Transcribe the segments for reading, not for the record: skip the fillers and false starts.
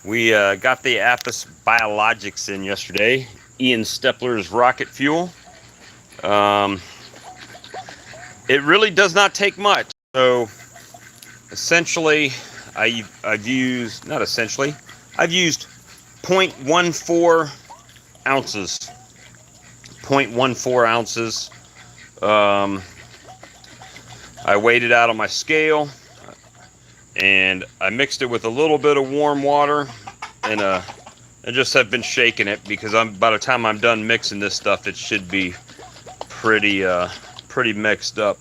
We got the Apis Biologix in yesterday. Ian Stepler's rocket fuel. Um, it really does not take much. So essentially, I've used, not essentially, I've used 0.14 ounces. 0.14 ounces. Um, I weighed it out on my scale, and I mixed it with a little bit of warm water, and I just have been shaking it because by the time I'm done mixing this stuff, it should be pretty mixed up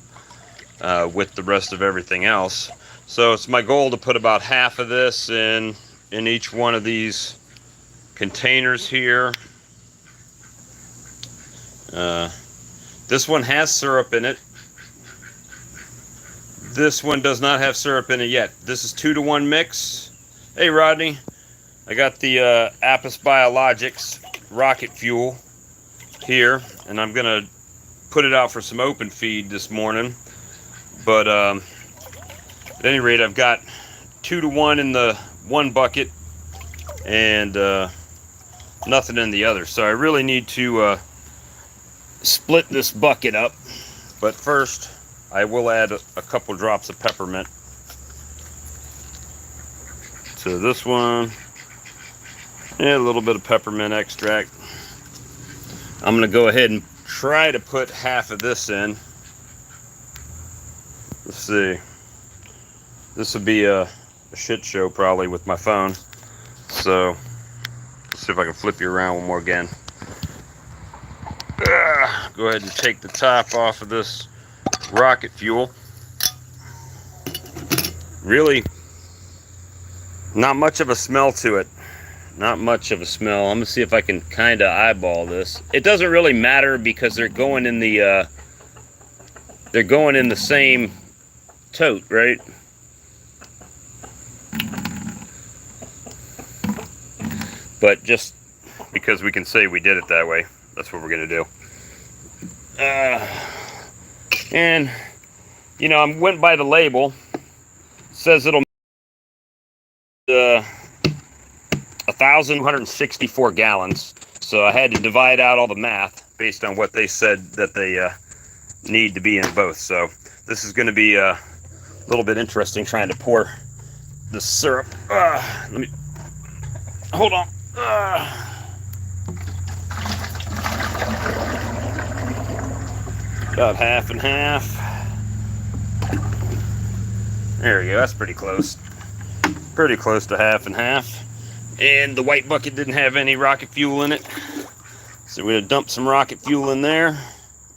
with the rest of everything else. So it's my goal to put about half of this in each one of these containers here. This one has syrup in it. This one does not have syrup in it yet. This is 2-to-1 mix. Hey Rodney, I got the Apis Biologix rocket fuel here, and I'm gonna put it out for some open feed this morning. But at any rate, I've got 2-to-1 in the one bucket and nothing in the other. So I really need to split this bucket up. But first, I will add a couple drops of peppermint to this one, and a little bit of peppermint extract. I'm going to go ahead and try to put half of this in. Let's see. This would be a shit show probably with my phone. So let's see if I can flip you around one more again. Go ahead and take the top off of this rocket fuel. Really not much of a smell to it. Not much of a smell. I'm gonna see if I can kind of eyeball this. It doesn't really matter because they're going in the same tote, right? But just because we can say we did it that way, that's what we're gonna do. And you know, I went by the label. It says it'll 1,164 gallons. So I had to divide out all the math based on what they said that they need to be in both. So this is going to be a little bit interesting trying to pour the syrup. Let me hold on. About half and half. There we go. That's pretty close. Pretty close to half and half. And the white bucket didn't have any rocket fuel in it, so we're gonna dump some rocket fuel in there.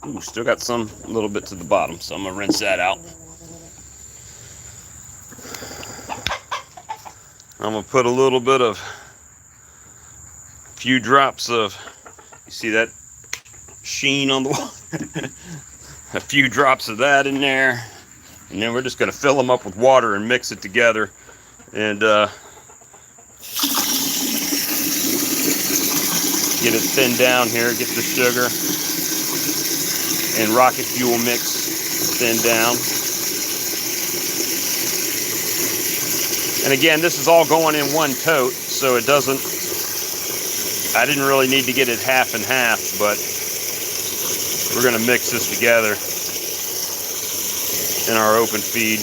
Ooh, still got some little bit to the bottom, so I'm gonna rinse that out. I'm gonna put a little bit of, few drops of, you see that sheen on the wall? A few drops of that in there, and then we're just gonna fill them up with water and mix it together, and get it thinned down here, get the sugar and rocket fuel mix thinned down. And again, this is all going in one tote, so it doesn't, I didn't really need to get it half and half, but we're gonna mix this together in our open feed.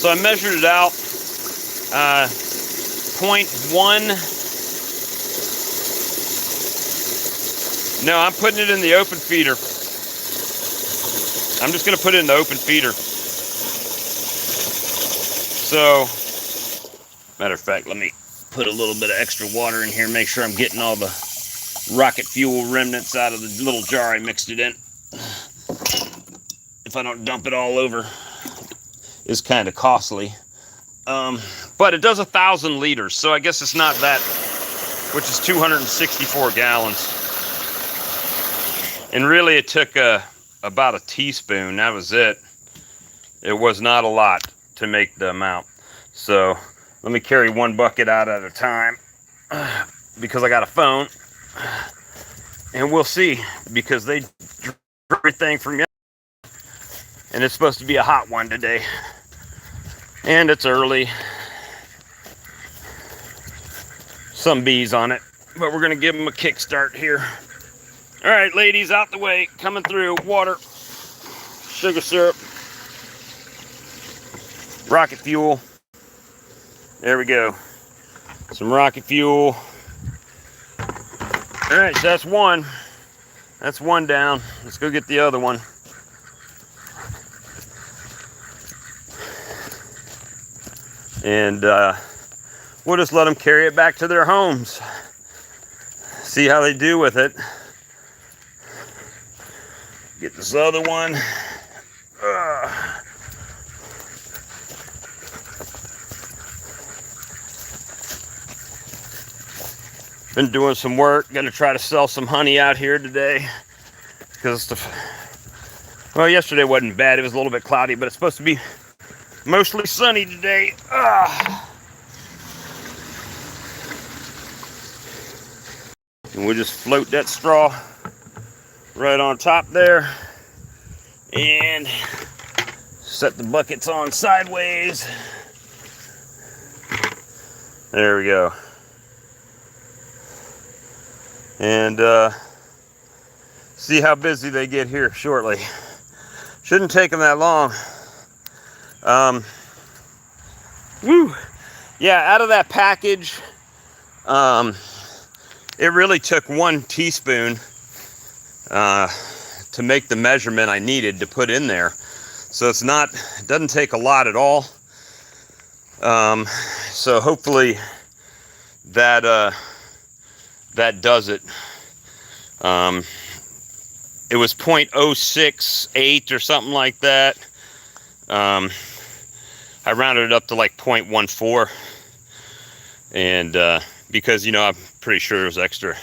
So I measured it out, 0.1. No, I'm putting it in the open feeder. I'm just going to put it in the open feeder. So, matter of fact, let me put a little bit of extra water in here, make sure I'm getting all the rocket fuel remnants out of the little jar I mixed it in. If I don't dump it all over, it's kind of costly. But it does 1,000 liters, so I guess it's not that, which is 264 gallons. And really it took about a teaspoon, that was it. It was not a lot to make the amount. So let me carry one bucket out at a time because I got a phone. And we'll see, because they drew everything from yesterday. And it's supposed to be a hot one today. And it's early. Some bees on it. But we're going to give them a kickstart here. All right, ladies, out the way. Coming through. Water. Sugar syrup. Rocket fuel. There we go. Some rocket fuel. All right, so that's one. That's one down. Let's go get the other one. And we'll just let them carry it back to their homes. See how they do with it. Get this other one. Been doing some work. Gonna try to sell some honey out here today. Because well, yesterday wasn't bad. It was a little bit cloudy, but it's supposed to be mostly sunny today. And we'll just float that straw right on top there. And set the buckets on sideways. There we go. And see how busy they get here shortly. Shouldn't take them that long. Woo! Yeah, out of that package, it really took 1 teaspoon to make the measurement I needed to put in there. So it doesn't take a lot at all. So hopefully that does it. It was 0.068 or something like that. I rounded it up to like 0.14. And because, you know, I'm pretty sure there's extra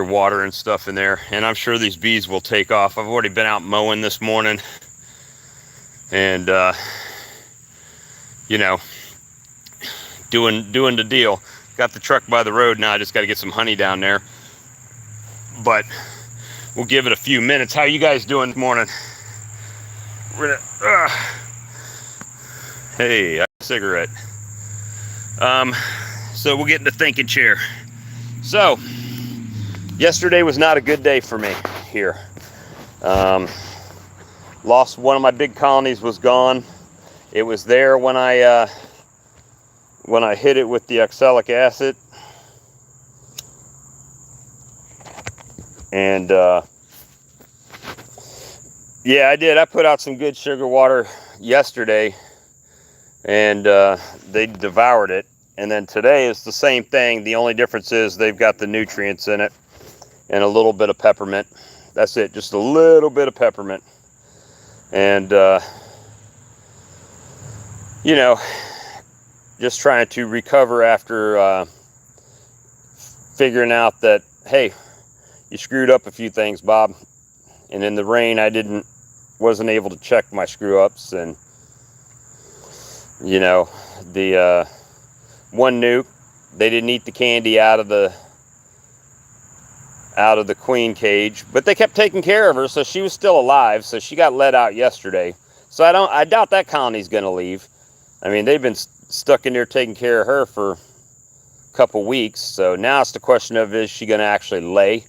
water and stuff in there. And I'm sure these bees will take off. I've already been out mowing this morning. And, you know, doing the deal. Got the truck by the road now. I just got to get some honey down there. But we'll give it a few minutes. How you guys doing this morning? We're gonna, hey, I got a cigarette. So we'll get in the thinking chair. So, yesterday was not a good day for me here. Lost one of my big colonies, was gone. It was there when I hit it with the oxalic acid. And yeah, I did. I put out some good sugar water yesterday, and they devoured it. And then today is the same thing. The only difference is they've got the nutrients in it and a little bit of peppermint. That's it, just a little bit of peppermint. And you know, just trying to recover after figuring out that, hey, you screwed up a few things, Bob. And in the rain, I wasn't able to check my screw ups. And you know, the one nuke, they didn't eat the candy out of the queen cage, but they kept taking care of her, so she was still alive. So she got let out yesterday. So I doubt that colony's gonna leave. I mean, they've been stuck in there taking care of her for a couple weeks. So now it's the question of, is she gonna actually lay?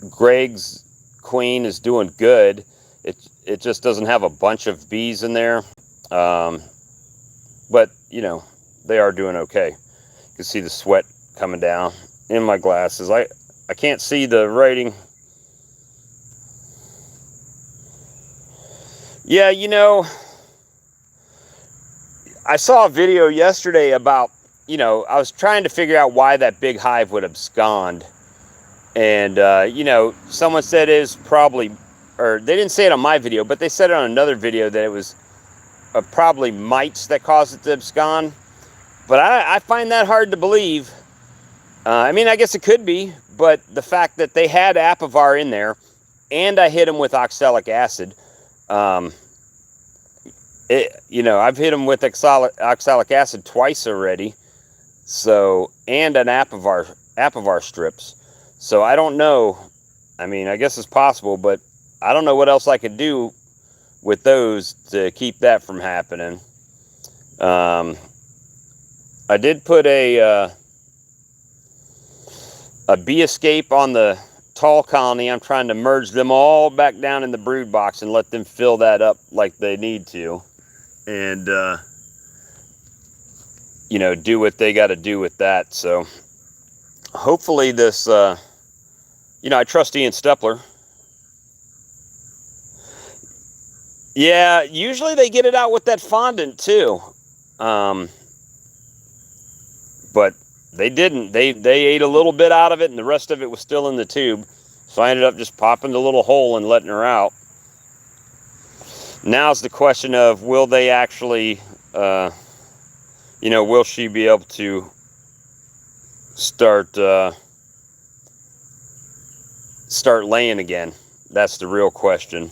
Greg's queen is doing good. It just doesn't have a bunch of bees in there. But, you know, they are doing okay. You can see the sweat coming down in my glasses. I can't see the writing. Yeah, you know, I saw a video yesterday about, you know, I was trying to figure out why that big hive would abscond. And, you know, someone said it was probably, or they didn't say it on my video, but they said it on another video that it was probably mites that caused it to abscond. But I find that hard to believe. I mean, I guess it could be, but the fact that they had Apivar in there, and I hit them with oxalic acid. You know, I've hit them with oxalic acid twice already. So, and an apivar strips. So I don't know. I mean, I guess it's possible, but I don't know what else I could do with those to keep that from happening. I did put a bee escape on the tall colony. I'm trying to merge them all back down in the brood box and let them fill that up like they need to. And, you know, do what they got to do with that. So hopefully this, you know, I trust Ian Stepler. Yeah, usually they get it out with that fondant too. But they didn't. They ate a little bit out of it and the rest of it was still in the tube. So I ended up just popping the little hole and letting her out. Now's the question of, will they actually, you know, will she be able to start laying again? That's the real question.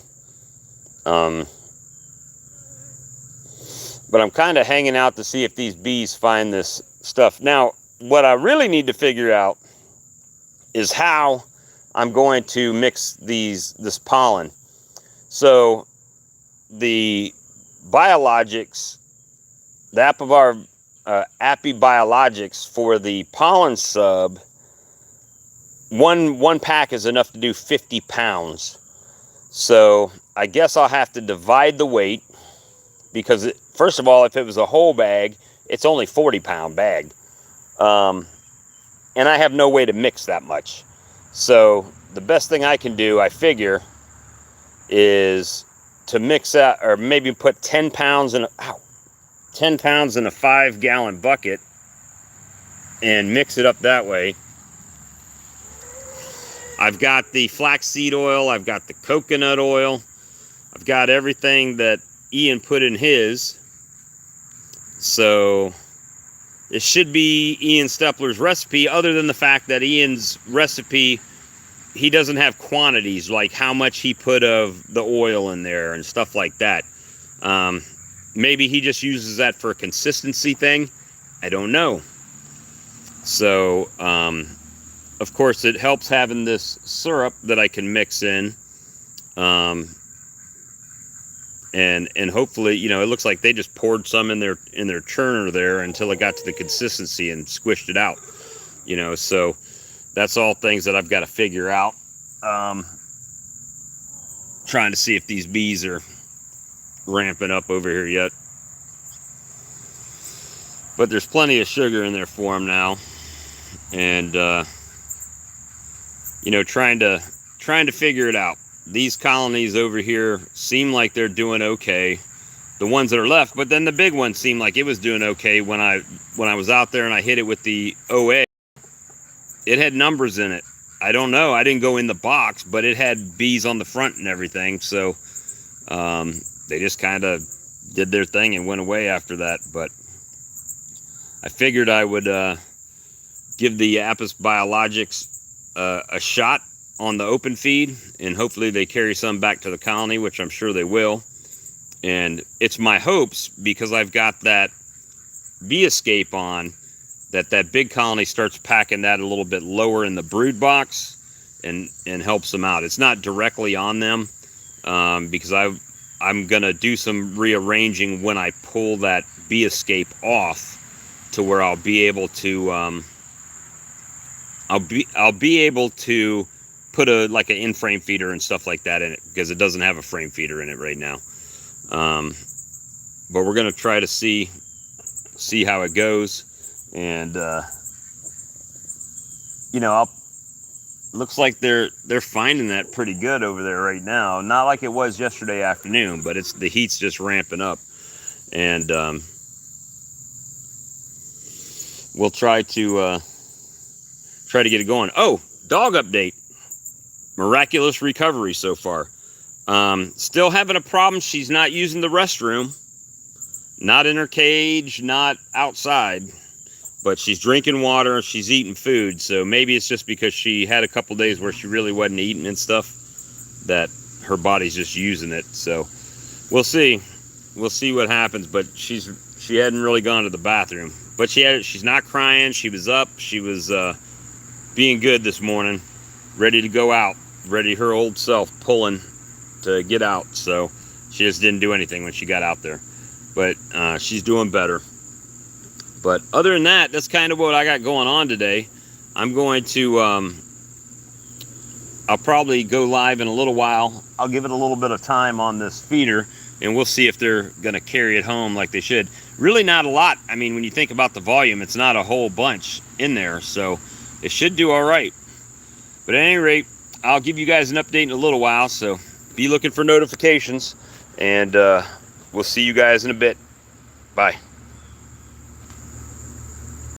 But I'm kind of hanging out to see if these bees find this stuff. Now, what I really need to figure out is how I'm going to mix this pollen. So the Biologix, the Apivar Appy Biologix for the pollen sub, one pack is enough to do 50 pounds. So I guess I'll have to divide the weight, because first of all, if it was a whole bag, it's only 40-pound bag. And I have no way to mix that much. So the best thing I can do, I figure, is to mix that, or maybe put 10 pounds in a 5-gallon bucket and mix it up that way. I've got the flaxseed oil, I've got the coconut oil, I've got everything that Ian put in his. So it should be Ian Stepler's recipe, other than the fact that Ian's recipe, he doesn't have quantities, like how much he put of the oil in there and stuff like that. Maybe he just uses that for a consistency thing. I don't know. So, of course, it helps having this syrup that I can mix in. And hopefully, you know, it looks like they just poured some in their churner there until it got to the consistency and squished it out. You know, so that's all things that I've got to figure out. Trying to see if these bees are ramping up over here yet. But there's plenty of sugar in there for them now. And, you know, trying to figure it out. These colonies over here seem like they're doing okay, the ones that are left, but then the big one seemed like it was doing okay when I was out there and I hit it with the OA. It had numbers in it. I don't know, I didn't go in the box, but it had bees on the front and everything. So they just kind of did their thing and went away after that. But I figured I would give the Apis Biologix a shot on the open feed, and hopefully they carry some back to the colony, which I'm sure they will. And it's my hopes, because I've got that bee escape on, that big colony starts packing that a little bit lower in the brood box and helps them out. It's not directly on them, because I'm gonna do some rearranging when I pull that bee escape off, to where I'll be able to I'll be able to put like an in-frame feeder and stuff like that in it, because it doesn't have a frame feeder in it right now. But we're gonna try to see how it goes, and you know, looks like they're finding that pretty good over there right now. Not like it was yesterday afternoon, but the heat's just ramping up, and we'll try to get it going. Oh, dog update. Miraculous recovery so far. Still having a problem. She's not using the restroom. Not in her cage, not outside. But she's drinking water, she's eating food. So maybe it's just because she had a couple days where she really wasn't eating and stuff. that her body's just using it. So we'll see what happens. But she hadn't really gone to the bathroom, but she's not crying. She was up, she was being good this morning, ready to go out, ready, her old self pulling to get out. So she just didn't do anything when she got out there, but she's doing better. But other than that, that's kind of what I got going on today. I'm going to I'll probably go live in a little while. I'll give it a little bit of time on this feeder, and we'll see if they're gonna carry it home like they should. Really not a lot. I mean, when you think about the volume, it's not a whole bunch in there, so it should do all right. But at any rate, I'll give you guys an update in a little while, so be looking for notifications, and we'll see you guys in a bit. Bye.